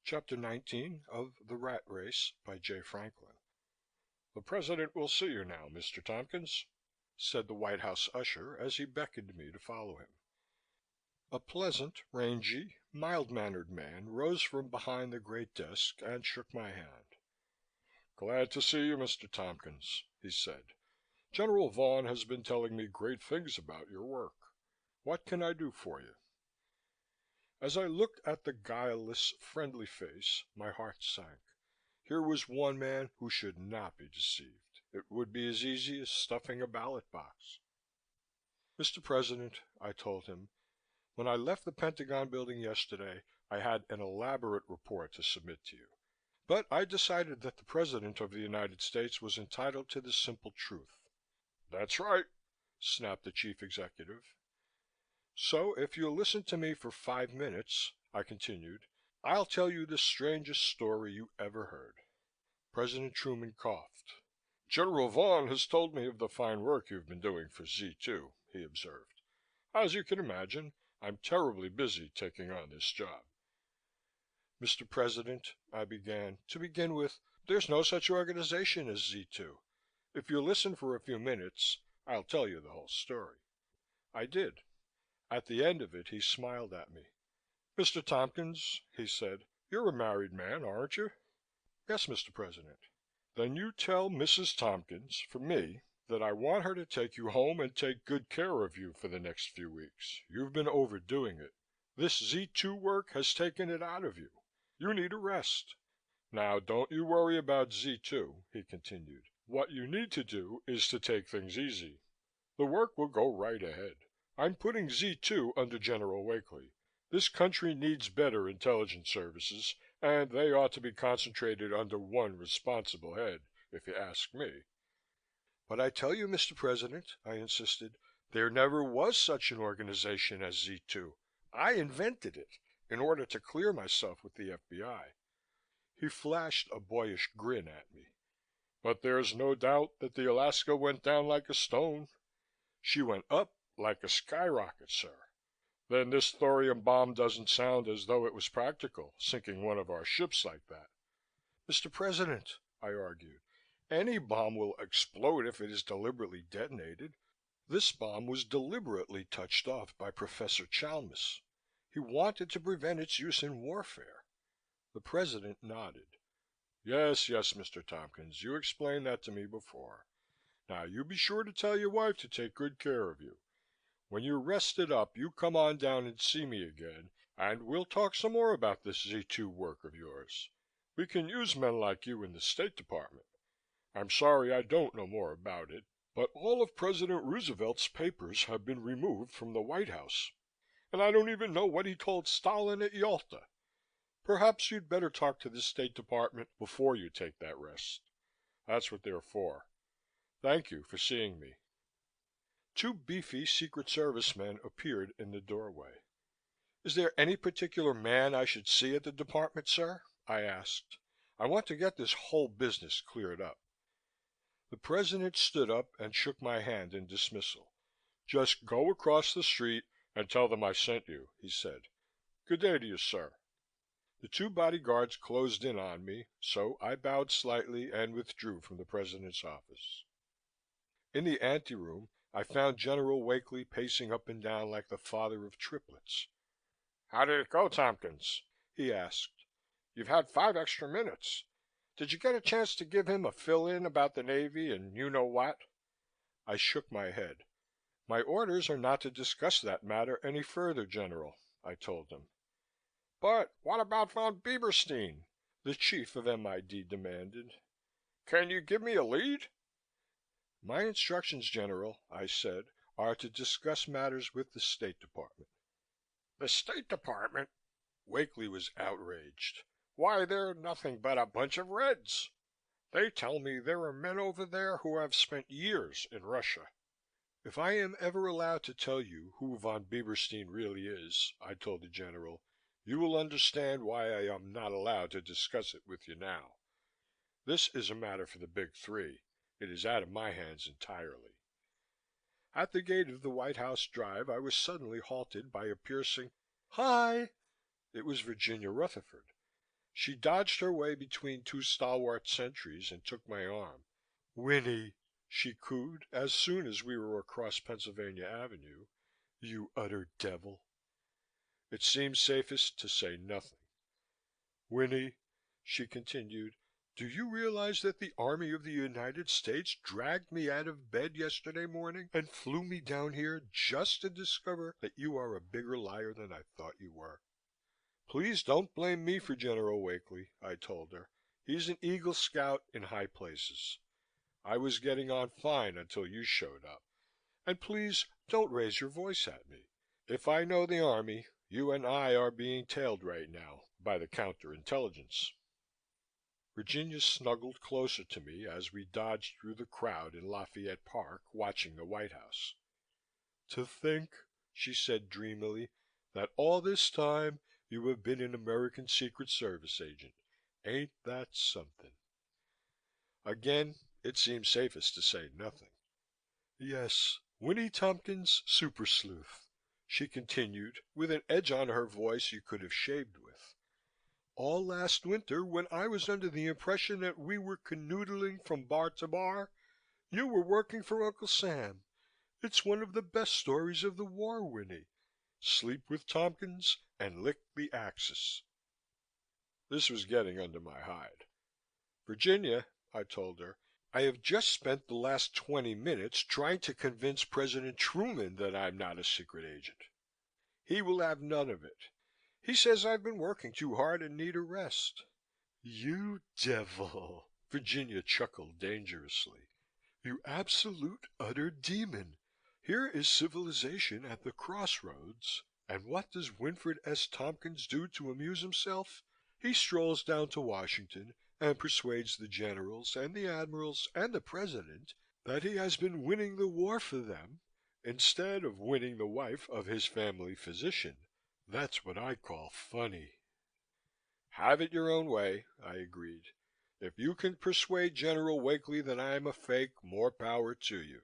Chapter 19 of The Rat Race by J. Franklin. "The President will see you now, Mr. Tompkins," said the White House usher as he beckoned me to follow him. A pleasant, rangy, mild-mannered man rose from behind the great desk and shook my hand. "Glad to see you, Mr. Tompkins," he said. "General Vaughan has been telling me great things about your work. What can I do for you?" As I looked at the guileless, friendly face, my heart sank. Here was one man who should not be deceived. It would be as easy as stuffing a ballot box. "Mr. President," I told him, "when I left the Pentagon building yesterday, I had an elaborate report to submit to you. But I decided that the President of the United States was entitled to the simple truth." "That's right," snapped the Chief Executive. "So if you'll listen to me for 5 minutes," I continued, "I'll tell you the strangest story you ever heard." President Truman coughed. "General Vaughan has told me of the fine work you've been doing for Z2, he observed. "As you can imagine, I'm terribly busy taking on this job." "Mr. President," I began, "to begin with, there's no such organization as Z2. If you'll listen for a few minutes, I'll tell you the whole story." I did. At the end of it, he smiled at me. "Mr. Tompkins," he said, "you're a married man, aren't you?" "Yes, Mr. President." "Then you tell Mrs. Tompkins, for me, that I want her to take you home and take good care of you for the next few weeks. You've been overdoing it. This Z2 work has taken it out of you. You need a rest. Now don't you worry about Z2," he continued. "What you need to do is to take things easy. The work will go right ahead. I'm putting Z2 under General Wakely. This country needs better intelligence services, and they ought to be concentrated under one responsible head, if you ask me." "But I tell you, Mr. President," I insisted, "there never was such an organization as Z2. I invented it in order to clear myself with the FBI." He flashed a boyish grin at me. "But there's no doubt that the Alaska went down like a stone." "She went up like a skyrocket, sir." "Then this thorium bomb doesn't sound as though it was practical, sinking one of our ships like that." "Mr. President," I argued, "any bomb will explode if it is deliberately detonated. This bomb was deliberately touched off by Professor Chalmers. He wanted to prevent its use in warfare." The President nodded. Yes, Mr. Tompkins, you explained that to me before. Now you be sure to tell your wife to take good care of you. When you're rested up, you come on down and see me again, and we'll talk some more about this Z2 work of yours. We can use men like you in the State Department. I'm sorry I don't know more about it, but all of President Roosevelt's papers have been removed from the White House, and I don't even know what he told Stalin at Yalta. Perhaps you'd better talk to the State Department before you take that rest. That's what they're for. Thank you for seeing me." Two beefy Secret Service men appeared in the doorway. "Is there any particular man I should see at the department, sir?" I asked. "I want to get this whole business cleared up." The President stood up and shook my hand in dismissal. "Just go across the street and tell them I sent you," he said. "Good day to you, sir." The two bodyguards closed in on me, so I bowed slightly and withdrew from the President's office. In the anteroom, I found General Wakely pacing up and down like the father of triplets. "How did it go, Tompkins?" he asked. "You've had 5 extra minutes. Did you get a chance to give him a fill-in about the Navy and you know what?" I shook my head. "My orders are not to discuss that matter any further, General," I told him. "But what about Von Bieberstein?" the chief of MID demanded. "Can you give me a lead?" "My instructions, General," I said, "are to discuss matters with the State Department." "The State Department?" Wakely was outraged. "Why, they're nothing but a bunch of Reds. They tell me there are men over there who have spent years in Russia." "If I am ever allowed to tell you who Von Bieberstein really is," I told the General, "you will understand why I am not allowed to discuss it with you now. This is a matter for the Big Three. It is out of my hands entirely." At the gate of the White House Drive, I was suddenly halted by a piercing "Hi!" It was Virginia Rutherford. She dodged her way between two stalwart sentries and took my arm. "Winnie," she cooed as soon as we were across Pennsylvania Avenue, "you utter devil." It seemed safest to say nothing. "Winnie," she continued, "do you realize that the Army of the United States dragged me out of bed yesterday morning and flew me down here just to discover that you are a bigger liar than I thought you were?" "Please don't blame me for General Wakely," I told her. "He's an Eagle Scout in high places. I was getting on fine until you showed up. And please don't raise your voice at me. If I know the Army, you and I are being tailed right now by the counterintelligence." Virginia snuggled closer to me as we dodged through the crowd in Lafayette Park, watching the White House. "To think," she said dreamily, "that all this time you have been an American Secret Service agent. Ain't that something?" Again, it seemed safest to say nothing. "Yes, Winnie Tompkins, super sleuth," she continued, with an edge on her voice you could have shaved with. "All last winter, when I was under the impression that we were canoodling from bar to bar, you were working for Uncle Sam. It's one of the best stories of the war, Winnie. Sleep with Tompkins and lick the Axis." This was getting under my hide. "Virginia," I told her, "I have just spent the last 20 minutes trying to convince President Truman that I'm not a secret agent. He will have none of it. He says I've been working too hard and need a rest." "You devil!" Virginia chuckled dangerously. "You absolute, utter demon. Here is civilization at the crossroads, and what does Winfred S. Tompkins do to amuse himself? He strolls down to Washington and persuades the generals and the admirals and the president that he has been winning the war for them instead of winning the wife of his family physician. That's what I call funny." "Have it your own way," I agreed. "If you can persuade General Wakely that I'm a fake, more power to you.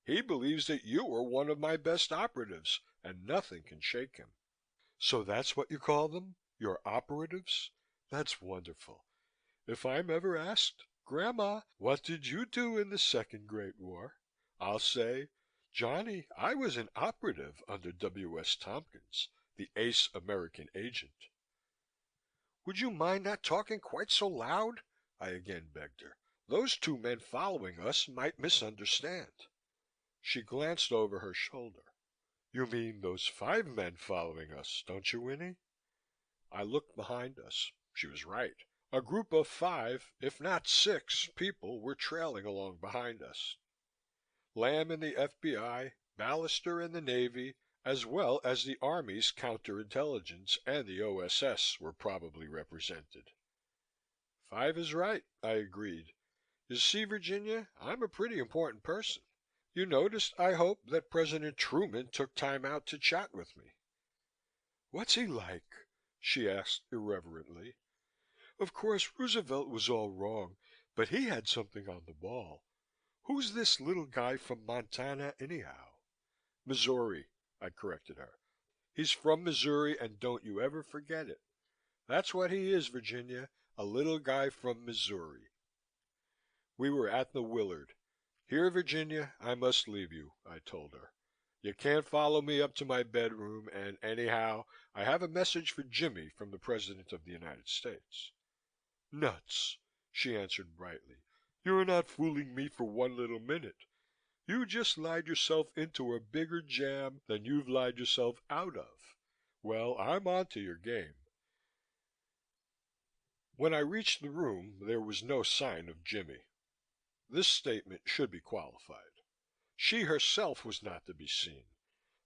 He believes that you are one of my best operatives and nothing can shake him." "So that's what you call them? Your operatives? That's wonderful. If I'm ever asked, 'Grandma, what did you do in the Second Great War?' I'll say, 'Johnny, I was an operative under W.S. Tompkins, the ace American agent.'" "Would you mind not talking quite so loud?" I again begged her. "Those two men following us might misunderstand." She glanced over her shoulder. "You mean those 5 men following us, don't you, Winnie?" I looked behind us. She was right. A group of 5, if not 6, people were trailing along behind us. Lamb and the FBI, Ballister and the Navy, as well as the Army's counterintelligence and the OSS were probably represented. 5 is right, I agreed. You see, Virginia, I'm a pretty important person. You noticed, I hope, that President Truman took time out to chat with me." "What's he like?" she asked irreverently. "Of course, Roosevelt was all wrong, but he had something on the ball. Who's this little guy from Montana, anyhow?" "Missouri," I corrected her. "He's from Missouri and don't you ever forget it. That's what he is, Virginia, a little guy from Missouri." We were at the Willard. "Here, Virginia, I must leave you," I told her. "You can't follow me up to my bedroom and anyhow, I have a message for Jimmy from the President of the United States." "Nuts," she answered brightly. "You're not fooling me for one little minute. You just lied yourself into a bigger jam than you've lied yourself out of. Well, I'm on to your game." When I reached the room, there was no sign of Jimmy. This statement should be qualified. She herself was not to be seen,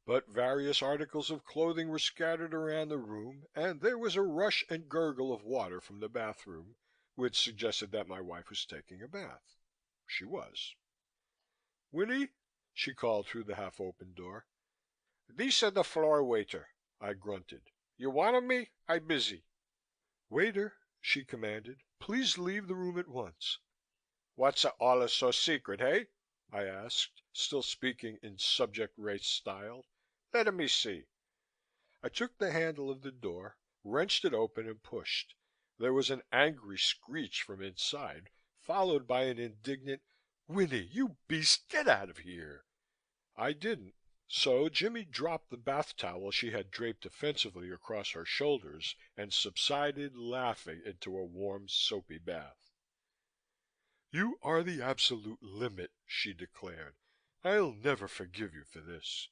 but various articles of clothing were scattered around the room and there was a rush and gurgle of water from the bathroom, which suggested that my wife was taking a bath. She was. "Winnie?" she called through the half-open door. "Lisa the floor waiter," I grunted. "You wanted me? I busy." "Waiter," she commanded, "please leave the room at once." "What's allus so secret, hey?" I asked, still speaking in subject race style. "Let me see." I took the handle of the door, wrenched it open and pushed. There was an angry screech from inside, followed by an indignant, "Winnie, you beast, get out of here!" I didn't. So Jimmy dropped the bath towel she had draped defensively across her shoulders and subsided, laughing, into a warm, soapy bath. "You are the absolute limit," she declared. "I'll never forgive you for this.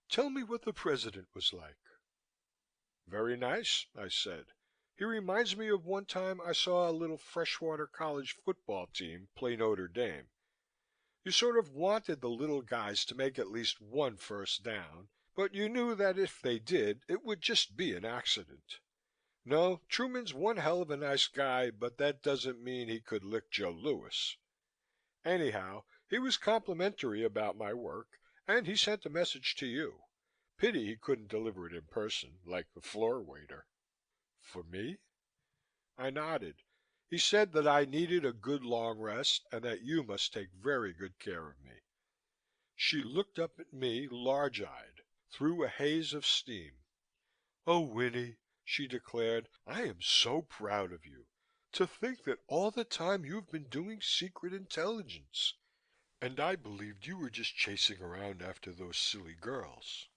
Tell me what the President was like." "Very nice," I said. "He reminds me of one time I saw a little freshwater college football team play Notre Dame. You sort of wanted the little guys to make at least one first down, but you knew that if they did, it would just be an accident. No, Truman's one hell of a nice guy, but that doesn't mean he could lick Joe Louis. Anyhow, he was complimentary about my work, and he sent a message to you. Pity he couldn't deliver it in person, like the floor waiter." "For me?" I nodded. "He said that I needed a good long rest and that you must take very good care of me." She looked up at me, large eyed, through a haze of steam. "Oh, Winnie," she declared, "I am so proud of you. To think that all the time you've been doing secret intelligence, and I believed you were just chasing around after those silly girls."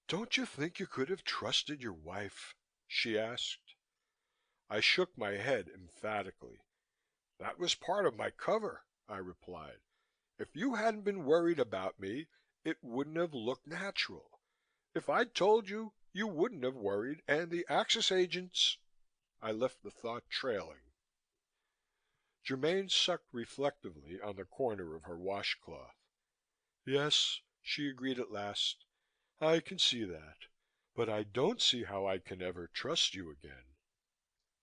"Don't you think you could have trusted your wife?" she asked. I shook my head emphatically. "That was part of my cover," I replied. "If you hadn't been worried about me, it wouldn't have looked natural. If I'd told you, you wouldn't have worried and the Axis agents—" I left the thought trailing. Germaine sucked reflectively on the corner of her washcloth. "Yes," she agreed at last, "I can see that. But I don't see how I can ever trust you again."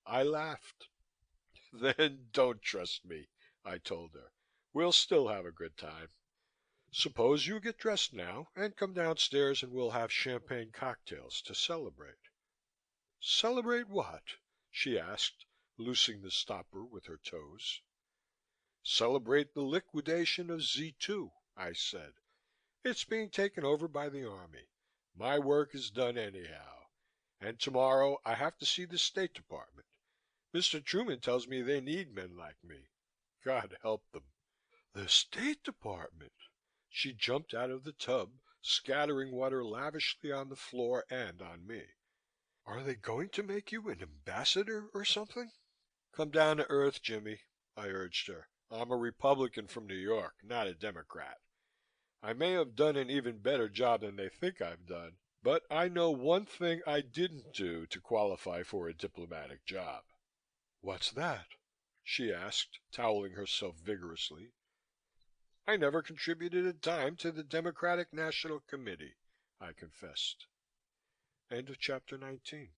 I laughed. "Then don't trust me," I told her. "We'll still have a good time. Suppose you get dressed now and come downstairs and we'll have champagne cocktails to celebrate." "Celebrate what?" she asked, loosing the stopper with her toes. "Celebrate the liquidation of Z2," I said. "It's being taken over by the Army. My work is done anyhow. And tomorrow I have to see the State Department. Mr. Truman tells me they need men like me. God help them." "The State Department!" She jumped out of the tub, scattering water lavishly on the floor and on me. "Are they going to make you an ambassador or something?" "Come down to earth, Jimmy," I urged her. "I'm a Republican from New York, not a Democrat. I may have done an even better job than they think I've done, but I know one thing I didn't do to qualify for a diplomatic job." "What's that?" she asked, toweling herself vigorously. "I never contributed a dime to the Democratic National Committee," I confessed. End of chapter 19.